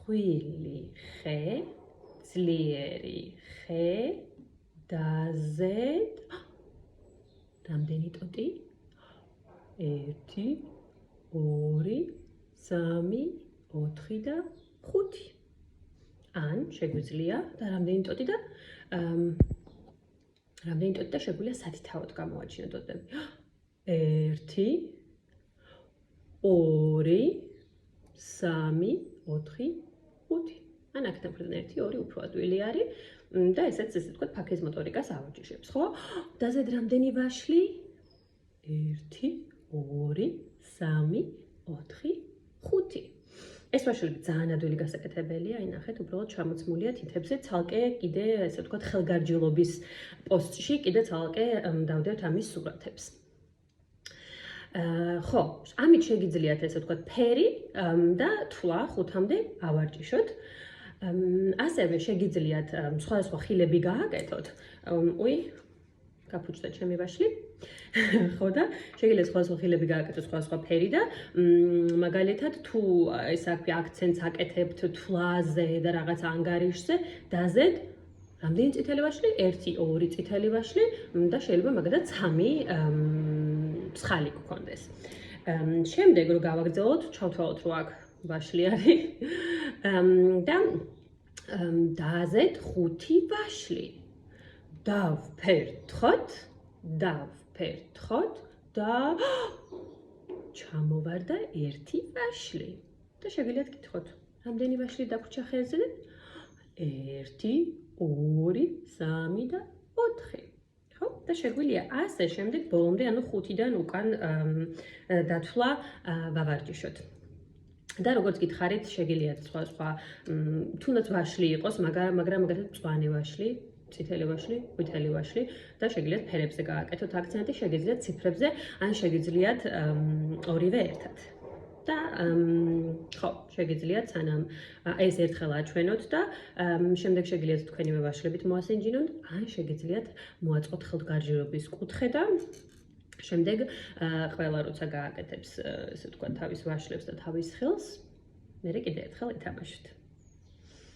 წხვილი ხე, ძლიერი ხე, დაზედ. რამდენი ტოტი? 1, 2, 3, 4 და 5. ან შეგვიძლია და რამდენი ტოტი და შეგვიძლია სათითაოდ გამოვაჩინოთ ტოტები. 1, 2, 3, 4, 5. ან აქ თამფრიდან 1, 2 უფრო ადვილი არის და ესეც ესე ვთქვათ ფაქიზ მოტორიკას ავაჯიშებს, ხო? დაზედ რამდენი ვაშლი? 1, 2, 3, 4, 5. ეს ვაშლები ძალიან ადვილი გასაკეთებელია, აი ნახეთ, უბრალოდ ჩამოცმულია თითებზე, ცალკე კიდე ესე ვთქვათ ხელგარჯილობის პოსტში კიდე ცალკე დავდევთ ამის სურათებს. ხო, ამით შეგიძლიათ ესე ვთქვათ ფერი და თვლა 5-მდე ავარჯიშოთ. ასევე შეგიძლიათ სხვადასხვა ხილები გააკეთოთ. უი, გაფუჭდა ჩემი ვაშლი. ხო და შეგიძლიათ სხვადასხვა ხილები გააკეთოთ სხვადასხვა ფერი და მაგალითად თუ ეს აქცენტს აკეთებთ თვლაზე და რაღაც ანგარიშზე, დაზედ რამდენი წითელი ვაშლი? 1, 2 წითელი ვაშლი და შეიძლება მაგალითად 3 ცხალი გქონდეს. შემდეგ რო გავაგრძელოთ, ჩავთვალოთ რომ აქ ვაშლი არის და დაზედ 5 ვაშლი. დავფერთხოთ და ჩამოვარდა 1 ვაშლი. და შეგიძლიათ გითხრათ, რამდენი ვაშლი დაგვრჩა ხეზე? 1, 2, 3 და 4. ხო? და შეგვიძლია ასე შემდეგ ბოლომდე, ანუ 5-დან უკან დათვლა ვავარჯიშოთ. და როგორც გითხარით, შეგიძლიათ სხვა თუნდაც ვაშლი იყოს, მაგრამ მაგალითად მწვანე ვაშლი, წითელი ვაშლი, ყვითელი ვაშლი და შეგიძლიათ ფერებზე გააკეთოთ აქცენტი, შეგიძლიათ ციფრებზე, ან შეგიძლიათ ორივე ერთად. და ხო, შეგიძლიათ სანამ ეს ერთხელ აჩვენოთ და შემდეგ შეგიძლიათ თქვენივე ვაშლებით მოასინჯინოთ, ან შეგიძლიათ მოაწყოთ ხელგარჯილობის კუთხე და შემდეგ ყველა როცა გააკეთებს, ესე ვთქვათ, თავის ვაშლებს და თავის ხელს, მერე კიდე ერთხელ ითამაშოთ.